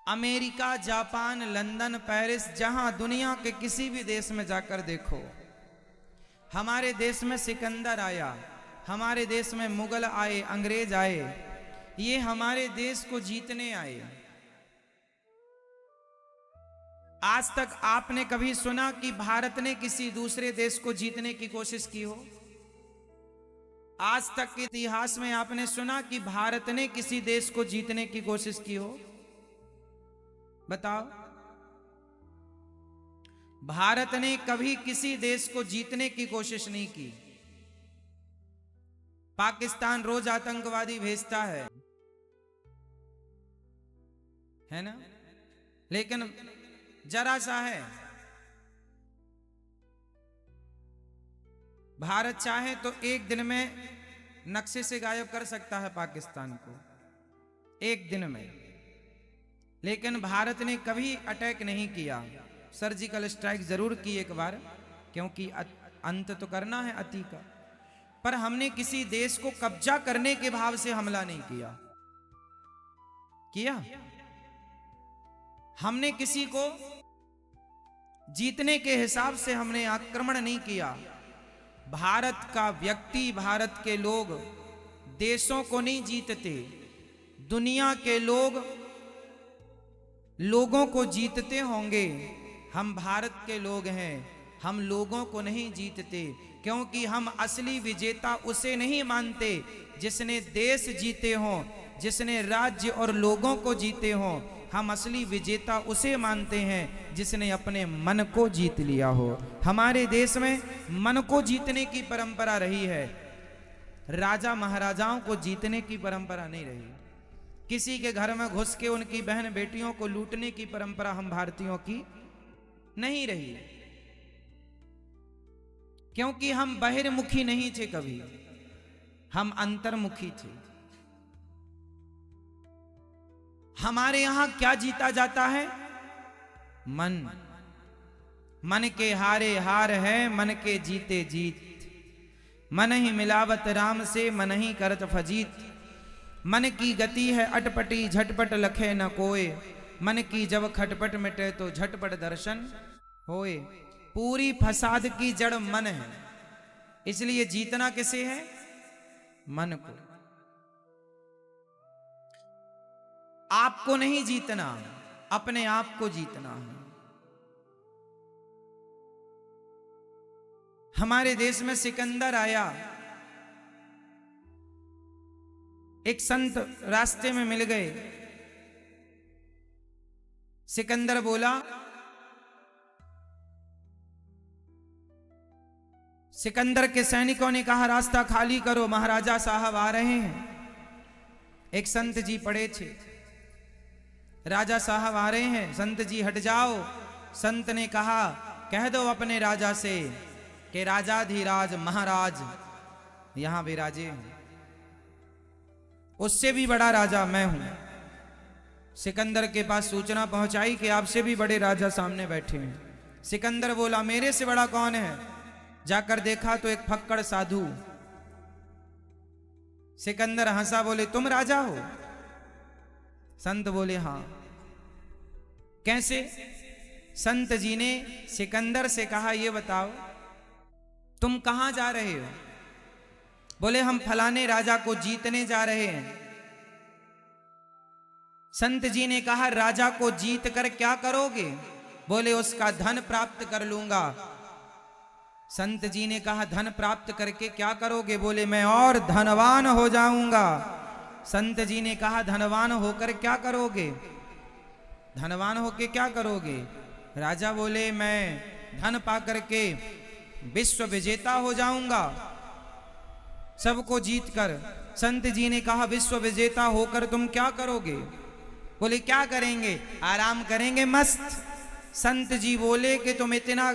America, Japan, London, Paris, जहां दुनिया के किसी भी देश में जाकर देखो, हमारे देश में सिकंदर आया, हमारे देश में मुगल आए, अंग्रेज आए, ये हमारे देश को जीतने आए। आज तक आपने कभी सुना कि भारत ने किसी दूसरे देश को जीतने की कोशिश की हो? आज तक के इतिहास में आपने सुना कि भारत ने किसी देश को जीतने की कोशिश की हो? बताओ। भारत ने कभी किसी देश को जीतने की कोशिश नहीं की। पाकिस्तान रोज आतंकवादी भेजता है ना, लेकिन जरा सा है। भारत चाहे तो एक दिन में नक्शे से गायब कर सकता है पाकिस्तान को, एक दिन में। लेकिन भारत ने कभी अटैक नहीं किया। सर्जिकल स्ट्राइक जरूर की एक बार, क्योंकि अंत तो करना है अति का, पर हमने किसी देश को कब्जा करने के भाव से हमला नहीं किया। हमने किसी को जीतने के हिसाब से हमने आक्रमण नहीं किया। भारत का व्यक्ति, भारत के लोग देशों को नहीं जीतते, दुनिया के लोगों को जीतते होंगे। हम भारत के लोग हैं, हम लोगों को नहीं जीतते, क्योंकि हम असली विजेता उसे नहीं मानते जिसने देश जीते हों, जिसने राज्य और लोगों को जीते हों। हम असली विजेता उसे मानते हैं जिसने अपने मन को जीत लिया हो। हमारे देश में मन को जीतने की परंपरा रही है, राजा महाराजाओं को जीतने की परंपरा नहीं रही। किसी के घर में घुस के उनकी बहन बेटियों को लूटने की परंपरा हम भारतीयों की नहीं रही, क्योंकि हम बहिर्मुखी नहीं थे कभी, हम अंतर्मुखी थे। हमारे यहां क्या जीता जाता है? मन के हारे हार है, मन के जीते जीत। मन ही मिलावत राम से, मन ही करत फजीत। मन की गति है अटपटी, झटपट लखे न कोय। मन की जब खटपट मिटे तो झटपट दर्शन होए। पूरी फसाद की जड़ मन है, इसलिए जीतना किसे है? मन को। आपको नहीं जीतना, अपने आप को जीतना है। हमारे देश में सिकंदर आया, एक संत रास्ते में मिल गए। सिकंदर बोला, सिकंदर के सैनिकों ने कहा रास्ता खाली करो, महाराजा साहब आ रहे हैं। एक संत जी पड़े थे, राजा साहब आ रहे हैं, संत जी हट जाओ। संत ने कहा कह दो अपने राजा से कि राजाधिराज महाराज यहां विराजे हैं, उससे भी बड़ा राजा मैं हूं। सिकंदर के पास सूचना पहुंचाई कि आपसे भी बड़े राजा सामने बैठे हैं। सिकंदर बोला मेरे से बड़ा कौन है? जाकर देखा तो एक फक्कड़ साधु। सिकंदर हंसा, बोले तुम राजा हो? संत बोले हाँ। कैसे? संत जी ने सिकंदर से कहा ये बताओ तुम कहां जा रहे हो? बोले हम फलाने राजा को जीतने जा रहे हैं। संत जी ने कहा राजा को जीत कर क्या करोगे? बोले उसका धन प्राप्त कर लूंगा। संत जी ने कहा धन प्राप्त करके क्या करोगे? बोले मैं और धनवान हो जाऊंगा। संत जी ने कहा धनवान होकर क्या करोगे? धनवान होकर क्या करोगे? राजा बोले मैं धन पाकर के विश्व विजेता हो जाऊंगा, सबको जीतकर। संत जी ने कहा विश्व विजेता होकर तुम क्या करोगे? बोले क्या करेंगे? आराम करेंगे मस्त। संत जी बोले कि तुम इतना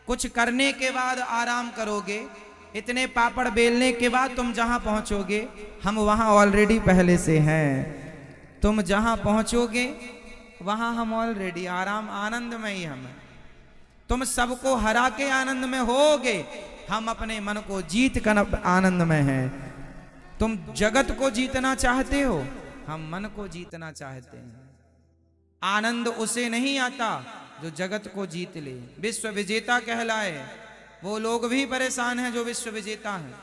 कुछ करने के बाद आराम करोगे, इतने पापड़ बेलने के बाद तुम जहां पहुंचोगे हम वहां ऑलरेडी पहले से हैं। तुम जहां पहुंचोगे वहां हम ऑलरेडी आराम आनंद में ही हम। तुम सबको हरा के आनंद में होगे, हम अपने मन को जीत कर आनंद में हैं। तुम जगत को जीतना चाहते हो, हम मन को जीतना चाहते हैं। आनंद उसे नहीं आता जो जगत को जीत ले, विश्व विजेता कहलाए। वो लोग भी परेशान हैं जो विश्व विजेता हैं।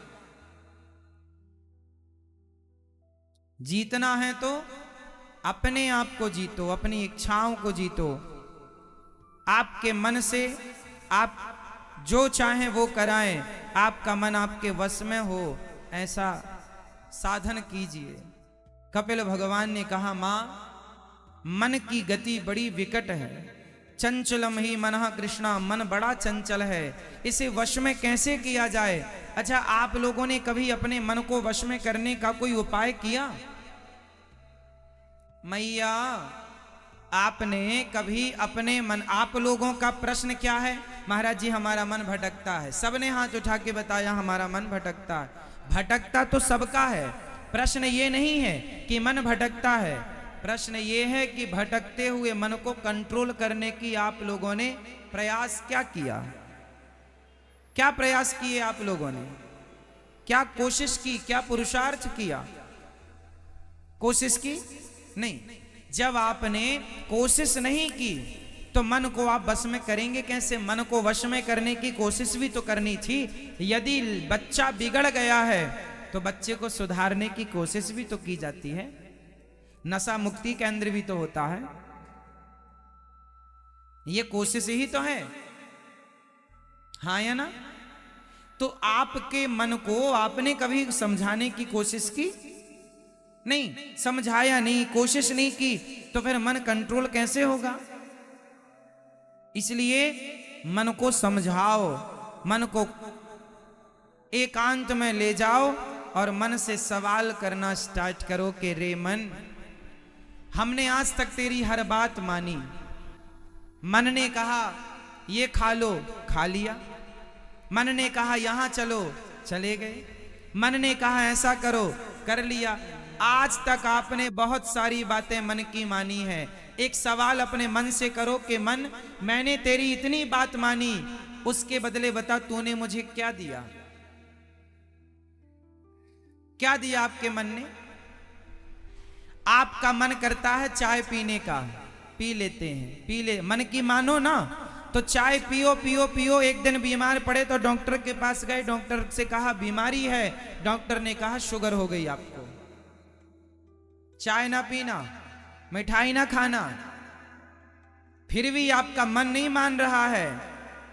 जीतना है तो अपने आप को जीतो, अपनी इच्छाओं को जीतो। आपके मन से आप जो चाहें वो कराएं, आपका मन आपके वश में हो, ऐसा साधन कीजिए। कपिल भगवान ने कहा, मां, मन की गति बड़ी विकट है, चंचलम ही मनः कृष्णा, मन बड़ा चंचल है, इसे वश में कैसे किया जाए? अच्छा, आप लोगों ने कभी अपने मन को वश में करने का कोई उपाय किया? मैया, आपने कभी अपने मन, आप लोगों का प्रश्न क्या है? महाराज जी, हमारा मन भटकता है। सबने हाथ उठा के बताया, हमारा मन भटकता है। भटकता तो सबका है। प्रश्न ये नहीं है कि मन भटकता है, प्रश्न ये है कि भटकते हुए मन को कंट्रोल करने की आप लोगों ने प्रयास क्या किया? क्या प्रयास किए आप लोगों ने? क्या कोशिश की? क्या पुरुषार्थ किया? कोशिश की नहीं। जब आपने कोशिश नहीं की तो मन को आप वश में करेंगे कैसे? मन को वश में करने की कोशिश भी तो करनी थी। यदि बच्चा बिगड़ गया है तो बच्चे को सुधारने की कोशिश भी तो की जाती है। नशा मुक्ति केंद्र भी तो होता है। ये कोशिश ही तो है, हाँ या ना? तो आपके मन को आपने कभी समझाने की कोशिश की नहीं? समझाया नहीं, कोशिश नहीं की, तो फिर मन कंट्रोल कैसे होगा? इसलिए मन को समझाओ, मन को एकांत में ले जाओ और मन से सवाल करना स्टार्ट करो कि रे मन, हमने आज तक तेरी हर बात मानी। मन ने कहा ये खा लो, खा लिया। मन ने कहा यहां चलो, चले गए। मन ने कहा ऐसा करो, कर लिया। आज तक आपने बहुत सारी बातें मन की मानी है। एक सवाल अपने मन से करो कि मन, मैंने तेरी इतनी बात मानी, उसके बदले बता तूने मुझे क्या दिया? क्या दिया आपके मन ने? आपका मन करता है चाय पीने का, पी लेते हैं, पी ले। मन की मानो ना तो चाय पियो पियो पियो। एक दिन बीमार पड़े तो डॉक्टर के पास गए, डॉक्टर से कहा बीमारी है। डॉक्टर ने कहा शुगर हो गई आपको, चाय ना पीना, मिठाई ना खाना। फिर भी आपका मन नहीं मान रहा है,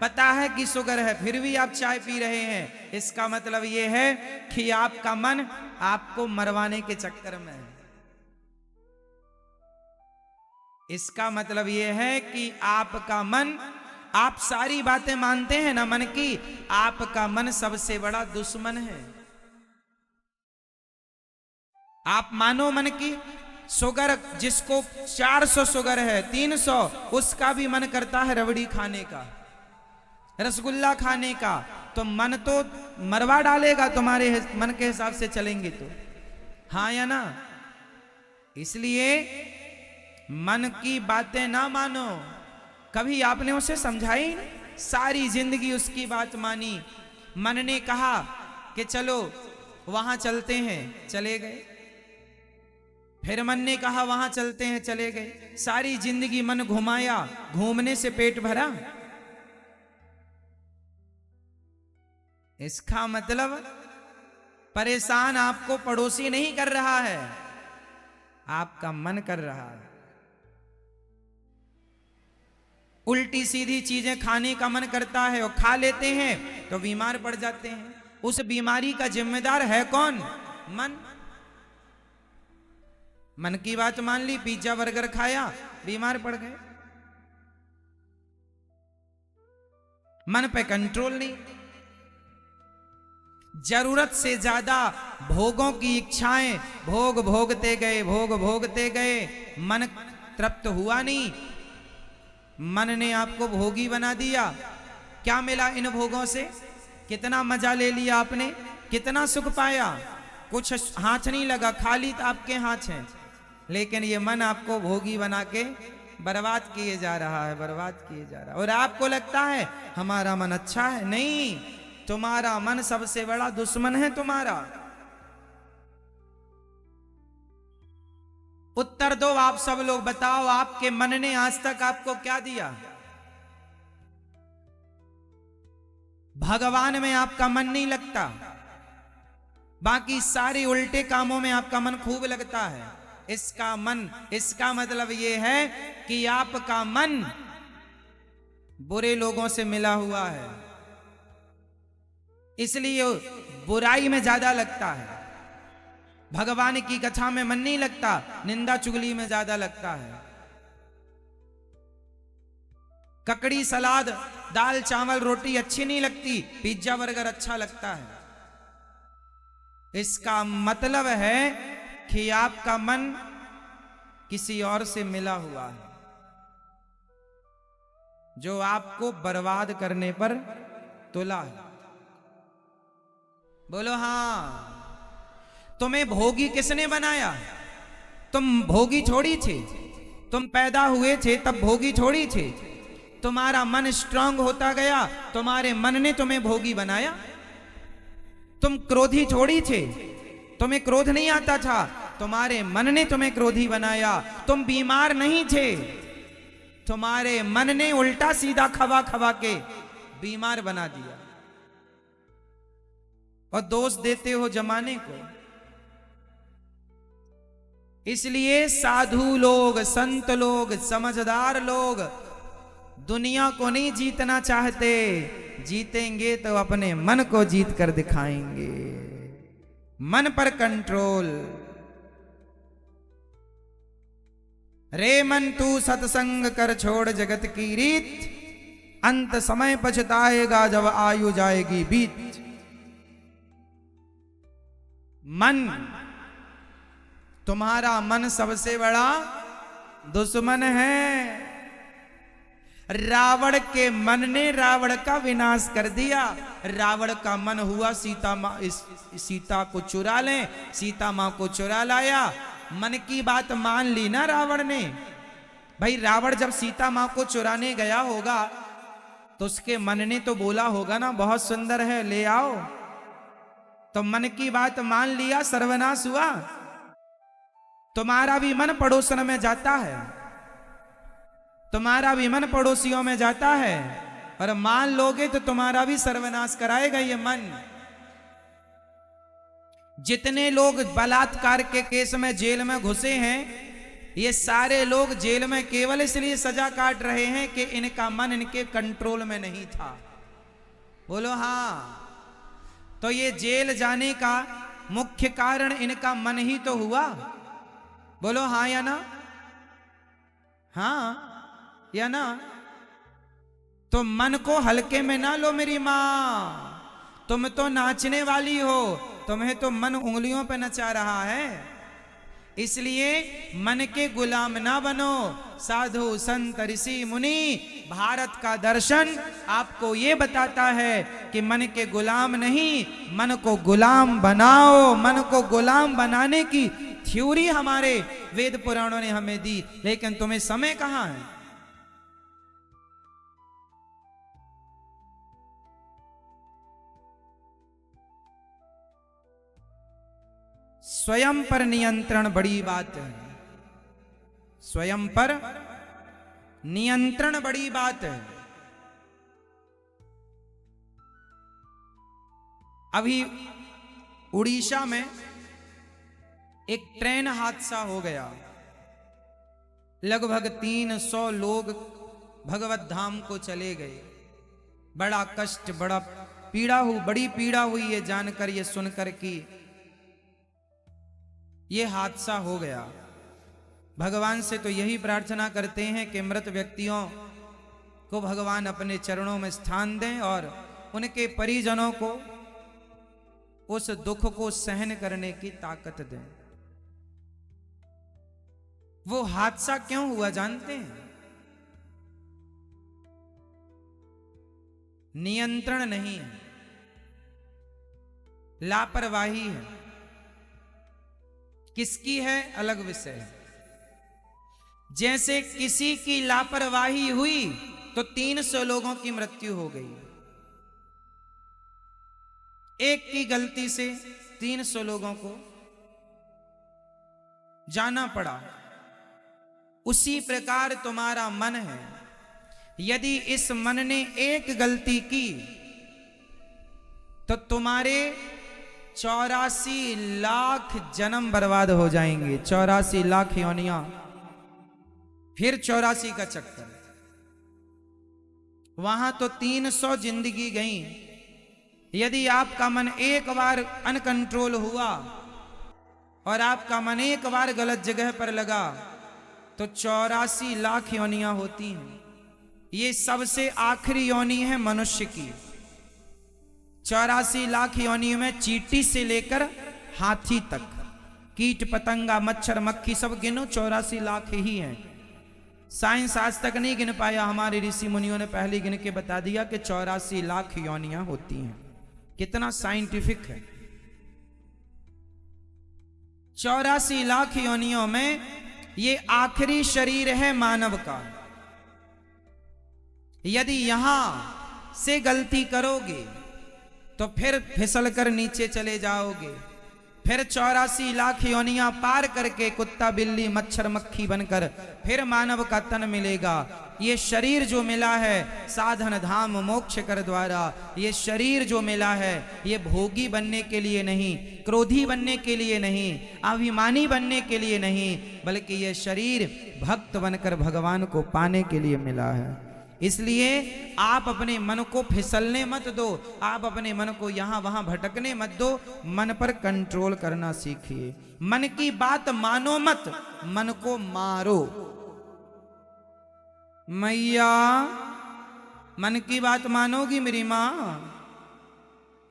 पता है कि शुगर है, फिर भी आप चाय पी रहे हैं। इसका मतलब यह है कि आपका मन आपको मरवाने के चक्कर में है। इसका मतलब यह है कि आपका मन, आप सारी बातें मानते हैं ना मन की, आपका मन सबसे बड़ा दुश्मन है। आप मानो मन की, शुगर जिसको 400 शुगर है, 300, उसका भी मन करता है रबड़ी खाने का, रसगुल्ला खाने का। तो मन तो मरवा डालेगा तुम्हारे मन के हिसाब से चलेंगे तो, हाँ या ना? इसलिए मन की बातें ना मानो। कभी आपने उसे समझाई नहीं? सारी जिंदगी उसकी बात मानी। मन ने कहा कि चलो वहां चलते हैं, चले गए। फिर मन ने कहा वहां चलते हैं, चले गए। सारी जिंदगी मन घुमाया, घूमने से पेट भरा? इसका मतलब परेशान आपको पड़ोसी नहीं कर रहा है, आपका मन कर रहा है। उल्टी सीधी चीजें खाने का मन करता है और खा लेते हैं तो बीमार पड़ जाते हैं। उस बीमारी का जिम्मेदार है कौन? मन। मन की बात मान ली, पिज्जा बर्गर खाया, बीमार पड़ गए। मन पे कंट्रोल नहीं। जरूरत से ज्यादा भोगों की इच्छाएं, भोग भोगते गए, भोग भोगते गए, मन तृप्त हुआ नहीं। मन ने आपको भोगी बना दिया। क्या मिला इन भोगों से? कितना मजा ले लिया आपने, कितना सुख पाया? कुछ हाथ नहीं लगा, खाली आपके हाथ हैं, लेकिन ये मन आपको भोगी बना के बर्बाद किए जा रहा है, बर्बाद किए जा रहा है। और आपको लगता है हमारा मन अच्छा है? नहीं, तुम्हारा मन सबसे बड़ा दुश्मन है तुम्हारा। उत्तर दो आप सब लोग, बताओ आपके मन ने आज तक आपको क्या दिया? भगवान में आपका मन नहीं लगता, बाकी सारे उल्टे कामों में आपका मन खूब लगता है। इसका मतलब यह है कि आपका मन बुरे लोगों से मिला हुआ है, इसलिए बुराई में ज्यादा लगता है। भगवान की कथा में मन नहीं लगता, निंदा चुगली में ज्यादा लगता है। ककड़ी सलाद दाल चावल रोटी अच्छी नहीं लगती, पिज्जा बर्गर अच्छा लगता है। इसका मतलब है कि आपका मन किसी और से मिला हुआ है, जो आपको बर्बाद करने पर तुला है। बोलो हां। तुम्हें भोगी किसने बनाया? तुम भोगी थोड़ी थे। तुम पैदा हुए थे तब भोगी थोड़ी थे। तुम्हारा मन स्ट्रांग होता गया, तुम्हारे मन ने तुम्हें भोगी बनाया। तुम क्रोधी थोड़ी थे, तुम्हें क्रोध नहीं आता था, तुम्हारे मन ने तुम्हें क्रोधी बनाया। तुम बीमार नहीं थे, तुम्हारे मन ने उल्टा सीधा खवा खवा के बीमार बना दिया। और दोष देते हो जमाने को। इसलिए साधु लोग, संत लोग, समझदार लोग दुनिया को नहीं जीतना चाहते, जीतेंगे तो अपने मन को जीत कर दिखाएंगे। मन पर कंट्रोल। रे मन तू सत्संग कर छोड़ जगत की रीत, अंत समय पछताएगा जब आयु जाएगी बीत। मन, तुम्हारा मन सबसे बड़ा दुश्मन है। रावण के मन ने रावण का विनाश कर दिया। रावण का मन हुआ सीता को चुरा लें, सीता मां को चुरा लाया। मन की बात मान ली ना रावण ने। भाई रावण जब सीता मां को चुराने गया होगा तो उसके मन ने तो बोला होगा ना, बहुत सुंदर है ले आओ। तो मन की बात मान लिया, सर्वनाश हुआ। तुम्हारा भी मन पड़ोसन में जाता है, तुम्हारा भी मन पड़ोसियों में जाता है, और मान लोगे तो तुम्हारा भी सर्वनाश कराएगा ये मन। जितने लोग बलात्कार के केस में जेल में घुसे हैं, ये सारे लोग जेल में केवल इसलिए सजा काट रहे हैं कि इनका मन इनके कंट्रोल में नहीं था। बोलो हाँ। तो ये जेल जाने का मुख्य कारण इनका मन ही तो हुआ। बोलो हाँ या ना? हाँ या ना? तो मन को हल्के में ना लो मेरी मां, तुम तो नाचने वाली हो, तुम्हें तो मन उंगलियों पे नचा रहा है। इसलिए मन के गुलाम ना बनो। साधु संत ऋषि मुनि, भारत का दर्शन आपको ये बताता है कि मन के गुलाम नहीं, मन को गुलाम बनाओ। मन को गुलाम बनाने की थ्योरी हमारे वेद पुराणों ने हमें दी, लेकिन तुम्हें समय कहां है? स्वयं पर नियंत्रण बड़ी बात है। स्वयं पर नियंत्रण बड़ी बात है। अभी उड़ीसा में एक ट्रेन हादसा हो गया। लगभग 300 लोग भगवत धाम को चले गए। बड़ा कष्ट, बड़ी पीड़ा हुई ये जानकर, ये सुनकर कि ये हादसा हो गया। भगवान से तो यही प्रार्थना करते हैं कि मृत व्यक्तियों को भगवान अपने चरणों में स्थान दें और उनके परिजनों को उस दुख को सहन करने की ताकत दें। वो हादसा क्यों हुआ जानते हैं? नियंत्रण नहीं है, लापरवाही है। किसकी है अलग विषय है। जैसे किसी की लापरवाही हुई तो 300 लोगों की मृत्यु हो गई। एक की गलती से 300 लोगों को जाना पड़ा। उसी प्रकार तुम्हारा मन है। यदि इस मन ने एक गलती की तो तुम्हारे 84 लाख जन्म बर्बाद हो जाएंगे। 84 लाख योनियां, फिर 84 का चक्कर। वहां तो 300 जिंदगी गई। यदि आपका मन एक बार अनकंट्रोल हुआ और आपका मन एक बार गलत जगह पर लगा तो 84 लाख योनियां होती हैं। ये सबसे आखिरी योनि है मनुष्य की। 84 लाख योनियों में चींटी से लेकर हाथी तक, कीट पतंगा मच्छर मक्खी सब गिनो, 84 लाख ही हैं। साइंस आज तक नहीं गिन पाया, हमारे ऋषि मुनियों ने पहले गिन के बता दिया कि 84 लाख योनियां होती हैं। कितना साइंटिफिक है। 84 लाख योनियों में ये आखिरी शरीर है मानव का। यदि यहां से गलती करोगे तो फिर फिसल कर नीचे चले जाओगे। फिर 84 लाख योनियां पार करके कुत्ता बिल्ली मच्छर मक्खी बनकर फिर मानव का तन मिलेगा। ये शरीर जो मिला है साधन धाम मोक्ष कर द्वारा, ये शरीर जो मिला है ये भोगी बनने के लिए नहीं, क्रोधी बनने के लिए नहीं, अभिमानी बनने के लिए नहीं, बल्कि ये शरीर भक्त बनकर भगवान को पाने के लिए मिला है। इसलिए आप अपने मन को फिसलने मत दो, आप अपने मन को यहां वहां भटकने मत दो, मन पर कंट्रोल करना सीखिए। मन की बात मानो मत, मन को मारो। मैया मन की बात मानोगी मेरी मां?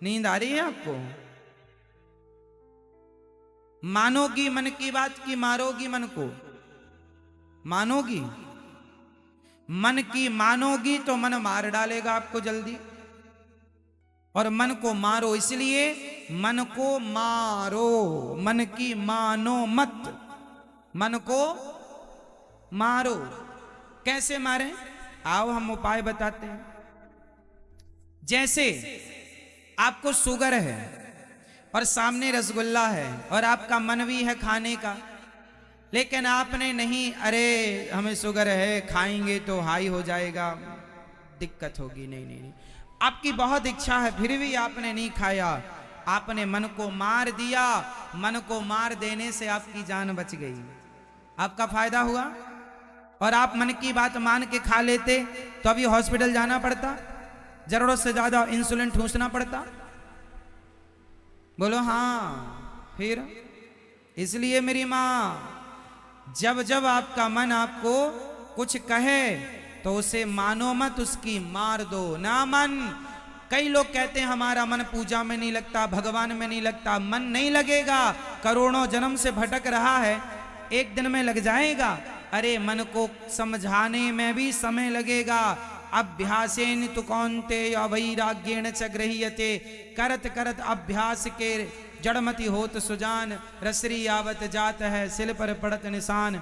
नींद आ रही है आपको? मानोगी मन की बात की मारोगी मन को? मानोगी? मन की मानोगी तो मन मार डालेगा आपको जल्दी। और मन को मारो, इसलिए मन को मारो, मन की मानो मत, मन को मारो। कैसे मारें? आओ हम उपाय बताते हैं। जैसे आपको शुगर है और सामने रसगुल्ला है और आपका मन भी है खाने का, लेकिन आपने नहीं, अरे हमें शुगर है खाएंगे तो हाई हो जाएगा, दिक्कत होगी, नहीं नहीं नहीं, आपकी बहुत इच्छा है फिर भी आपने नहीं खाया। आपने मन को मार दिया, मन को मार देने से आपकी जान बच गई, आपका फायदा हुआ। और आप मन की बात मान के खा लेते तो अभी हॉस्पिटल जाना पड़ता, जरूरत से ज्यादा इंसुलिन ठूंसना पड़ता। बोलो हाँ। फिर इसलिए मेरी मां, जब जब आपका मन आपको कुछ कहे तो उसे मानो मत, उसकी मार दो ना मन। कई लोग कहते हैं हमारा मन पूजा में नहीं लगता, भगवान में नहीं लगता। मन नहीं लगेगा, करोड़ों जन्म से भटक रहा है, एक दिन में लग जाएगा। अरे मन को समझाने में भी समय लगेगा। अभ्यासेन तु कौन्तेय वैराग्येण च गृह्यते, करत करत अभ्यास के जड़मति होत सुजान, रसरी आवत जात है सिल पर पड़त निशान।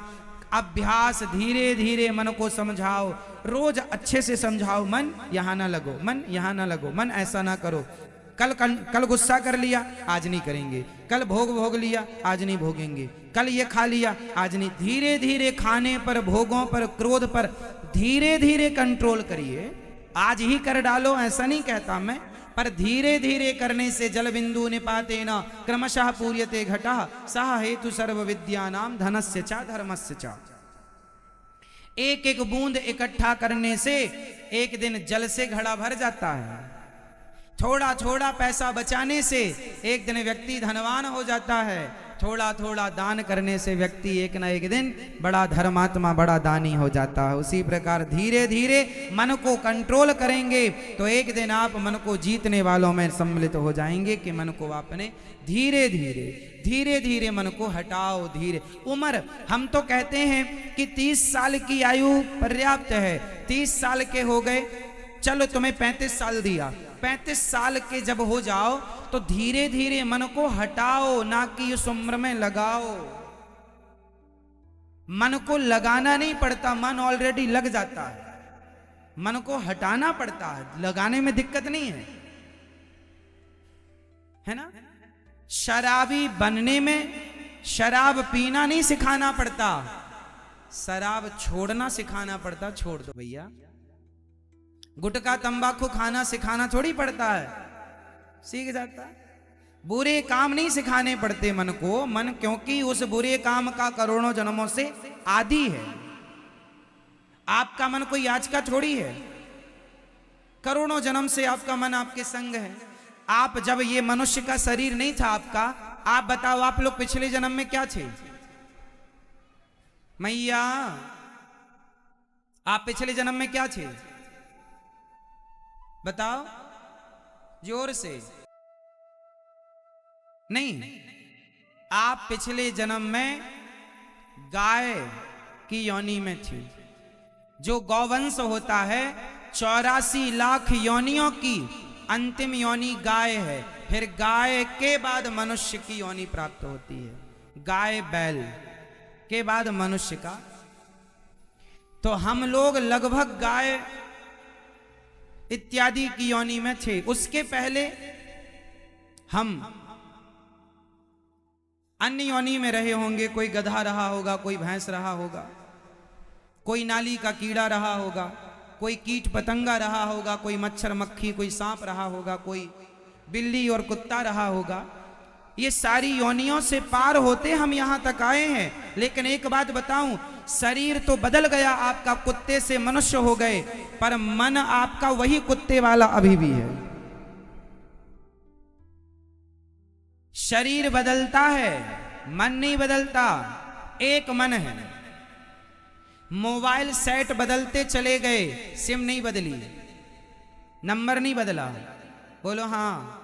अभ्यास, धीरे धीरे मन को समझाओ, रोज अच्छे से समझाओ। मन यहां ना लगो, मन यहां ना लगो, मन ऐसा ना करो। कल गुस्सा कर लिया, आज नहीं करेंगे। कल भोग लिया, आज नहीं भोगेंगे। कल ये खा लिया, आज नहीं। धीरे धीरे खाने पर, भोगों पर, क्रोध पर धीरे धीरे कंट्रोल करिए। आज ही कर डालो ऐसा नहीं कहता मैं, पर धीरे धीरे करने से जल बिंदु निपातेन क्रमशः पूर्यते घटः सह हेतु सर्व विद्यानाम धनस्य च धर्मस्य च। एक एक बूंद इकट्ठा करने से एक दिन जल से घड़ा भर जाता है। थोड़ा थोड़ा पैसा बचाने से एक दिन व्यक्ति धनवान हो जाता है। थोड़ा थोड़ा दान करने से व्यक्ति एक ना एक दिन बड़ा धर्मात्मा, बड़ा दानी हो जाता है। उसी प्रकार धीरे धीरे मन को कंट्रोल करेंगे तो एक दिन आप मन को जीतने वालों में सम्मिलित हो जाएंगे कि मन को आपने धीरे धीरे धीरे मन को हटाओ। धीरे उम्र, हम तो कहते हैं कि 30 साल की आयु पर्याप्त है। 30 साल के हो गए, चलो तुम्हें 35 साल दिया। 35 साल के जब हो जाओ तो धीरे धीरे मन को हटाओ, ना कि उस उम्र में लगाओ। मन को लगाना नहीं पड़ता, मन ऑलरेडी लग जाता है। मन को हटाना पड़ता है, लगाने में दिक्कत नहीं है ना। शराबी बनने में शराब पीना नहीं सिखाना पड़ता, शराब छोड़ना सिखाना पड़ता, छोड़ दो भैया। गुटखा तंबाकू खाना सिखाना थोड़ी पड़ता है, सीख जाता है। बुरे काम नहीं सिखाने पड़ते मन को, मन क्योंकि उस बुरे काम का करोड़ों जन्मों से आदी है। आपका मन कोई आज का थोड़ी है, करोड़ों जन्म से आपका मन आपके संग है। आप जब ये मनुष्य का शरीर नहीं था आपका, आप बताओ आप लोग पिछले जन्म में क्या थे? मैया आप पिछले जन्म में क्या थे? बताओ जोर से। नहीं, आप पिछले जन्म में गाय की योनि में थी। जो गौवंश होता है 84 लाख योनियों की अंतिम योनि गाय है। फिर गाय के बाद मनुष्य की योनि प्राप्त होती है, गाय बैल के बाद मनुष्य का। तो हम लोग लगभग गाय इत्यादि की योनि में थे। उसके पहले हम अन्य योनि में रहे होंगे। कोई गधा रहा होगा, कोई भैंस रहा होगा, कोई नाली का कीड़ा रहा होगा, कोई कीट पतंगा रहा होगा, कोई मच्छर मक्खी, कोई सांप रहा होगा, कोई बिल्ली और कुत्ता रहा होगा। ये सारी योनियों से पार होते हम यहां तक आए हैं। लेकिन एक बात बताऊं, शरीर तो बदल गया आपका, कुत्ते से मनुष्य हो गए, पर मन आपका वही कुत्ते वाला अभी भी है। शरीर बदलता है, मन नहीं बदलता, एक मन है। मोबाइल सेट बदलते चले गए, सिम नहीं बदली, नंबर नहीं बदला। बोलो हाँ,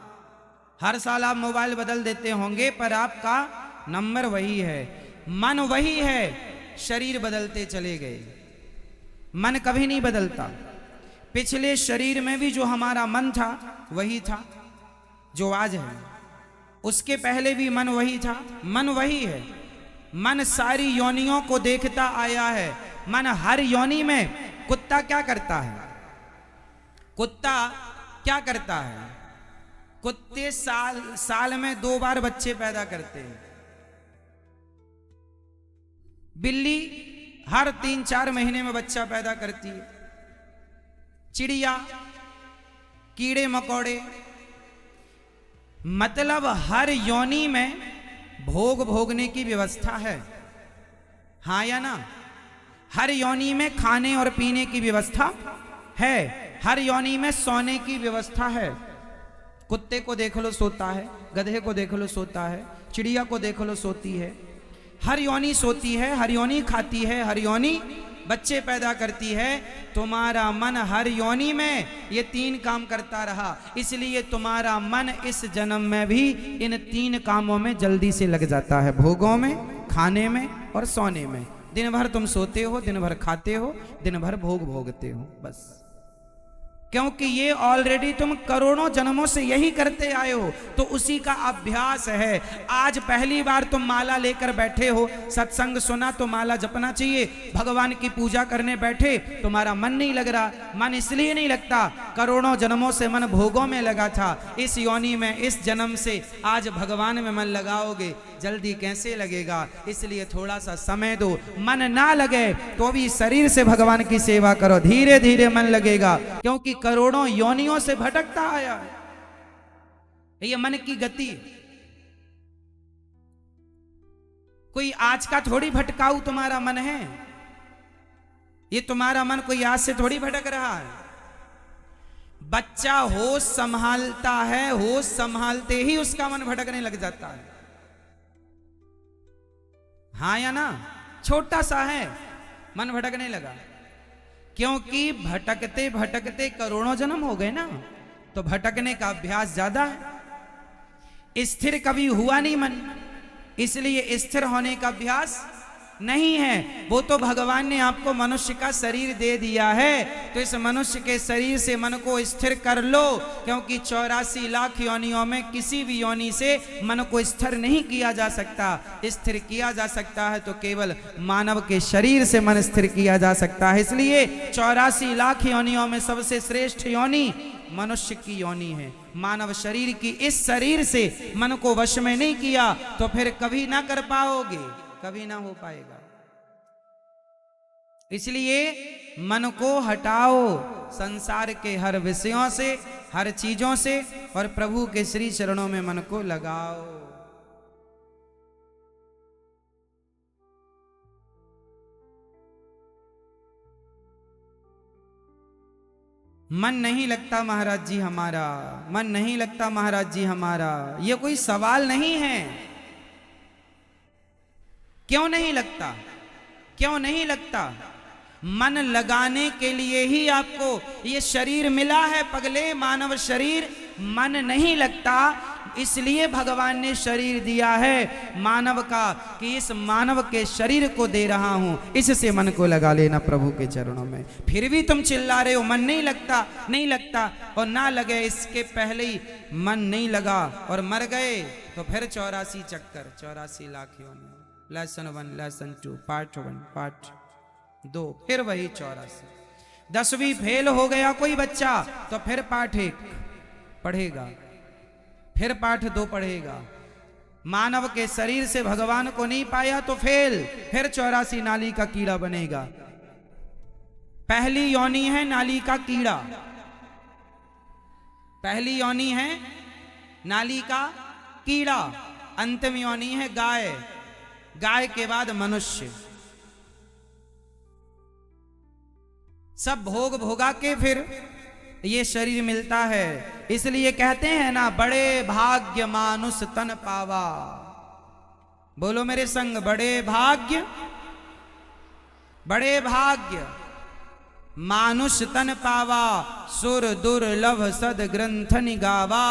हर साल आप मोबाइल बदल देते होंगे, पर आपका नंबर वही है, मन वही है। शरीर बदलते चले गए, मन कभी नहीं बदलता। पिछले शरीर में भी जो हमारा मन था वही था जो आज है, उसके पहले भी मन वही था, मन वही है। मन सारी योनियों को देखता आया है। मन हर योनि में, कुत्ता क्या करता है? कुत्ता क्या करता है? कुत्ते साल में 2 बार बच्चे पैदा करते हैं। बिल्ली हर 3-4 महीने में बच्चा पैदा करती है। चिड़िया, कीड़े मकोड़े, मतलब हर योनि में भोग भोगने की व्यवस्था है, हाँ या ना? हर योनि में खाने और पीने की व्यवस्था है, हर योनि में सोने की व्यवस्था है। कुत्ते को देख लो सोता है, गधे को देख लो सोता है, चिड़िया को देख लो सोती है। हर योनि सोती है, हर योनि खाती है, हर योनि बच्चे पैदा करती है। तुम्हारा मन हर योनि में ये 3 काम करता रहा, इसलिए तुम्हारा मन इस जन्म में भी इन 3 कामों में जल्दी से लग जाता है, भोगों में, खाने में और सोने में। दिन भर तुम सोते हो, दिन भर खाते हो, दिन भर भोग भोगते हो, बस। क्योंकि ये ऑलरेडी तुम करोड़ों जन्मों से यही करते आए हो, तो उसी का अभ्यास है। आज पहली बार तुम माला लेकर बैठे हो, सत्संग सुना तो माला जपना चाहिए। भगवान की पूजा करने बैठे, तुम्हारा मन नहीं लग रहा। मन इसलिए नहीं लगता, करोड़ों जन्मों से मन भोगों में लगा था। इस योनि में, इस जन्म से आज भगवान में मन लगाओगे, जल्दी कैसे लगेगा? इसलिए थोड़ा सा समय दो। मन ना लगे तो भी शरीर से भगवान की सेवा करो, धीरे धीरे मन लगेगा। क्योंकि करोड़ों योनियों से भटकता आया है ये मन की गति। कोई आज का थोड़ी भटकाऊ तुम्हारा मन है, ये तुम्हारा मन कोई आज से थोड़ी भटक रहा है। बच्चा होश संभालता है, होश संभालते ही उसका मन भटकने लग जाता है, हाँ या ना? छोटा सा है, मन भटकने लगा। क्योंकि भटकते भटकते करोड़ों जन्म हो गए ना, तो भटकने का अभ्यास ज्यादा है। स्थिर कभी हुआ नहीं मन, इसलिए स्थिर होने का अभ्यास नहीं है। वो तो भगवान ने आपको मनुष्य का शरीर दे दिया है, तो इस मनुष्य के शरीर से मन को स्थिर कर लो। क्योंकि 84 लाख योनियों में किसी भी योनि से मन को स्थिर नहीं किया जा सकता। स्थिर किया जा सकता है तो केवल मानव के शरीर से मन स्थिर किया जा सकता है। इसलिए 84 लाख योनियों में सबसे श्रेष्ठ योनि मनुष्य की योनि है। मानव शरीर की इस शरीर से मन को वश में नहीं किया तो फिर कभी ना कर पाओगे, कभी ना हो पाएगा। इसलिए मन को हटाओ संसार के हर विषयों से, हर चीजों से, और प्रभु के श्री चरणों में मन को लगाओ। मन नहीं लगता महाराज जी हमारा, मन नहीं लगता महाराज जी हमारा, ये कोई सवाल नहीं है। क्यों नहीं लगता? क्यों नहीं लगता? मन लगाने के लिए ही आपको ये शरीर मिला है पगले, मानव शरीर। मन नहीं लगता, इसलिए भगवान ने शरीर दिया है मानव का, कि इस मानव के शरीर को दे रहा हूं, इससे मन को लगा लेना प्रभु के चरणों में। फिर भी तुम चिल्ला रहे हो मन नहीं लगता, नहीं लगता, और ना लगे इसके पहले ही मन नहीं लगा और मर गए तो फिर 84 चक्कर, 84 लाख योनि। लेसन 1, लेसन 2, पार्ट 1, पार्ट 2, फिर वही 84। 10वीं फेल हो गया कोई बच्चा तो फिर पाठ 1 पढ़ेगा, फिर पाठ 2 पढ़ेगा। मानव के शरीर से भगवान को नहीं पाया तो फेल, फिर 84 नाली का कीड़ा बनेगा। पहली योनि है नाली का कीड़ा, पहली योनि है नाली का कीड़ा, अंतिम योनि है गाय, गाय के बाद मनुष्य। सब भोग भोगा के फिर ये शरीर मिलता है। इसलिए कहते हैं ना, बड़े भाग्य मानुष तन पावा। बोलो मेरे संग, बड़े भाग्य, बड़े भाग्य मानुष तन पावा, सुर दुर्लभ सद ग्रंथ निगावा।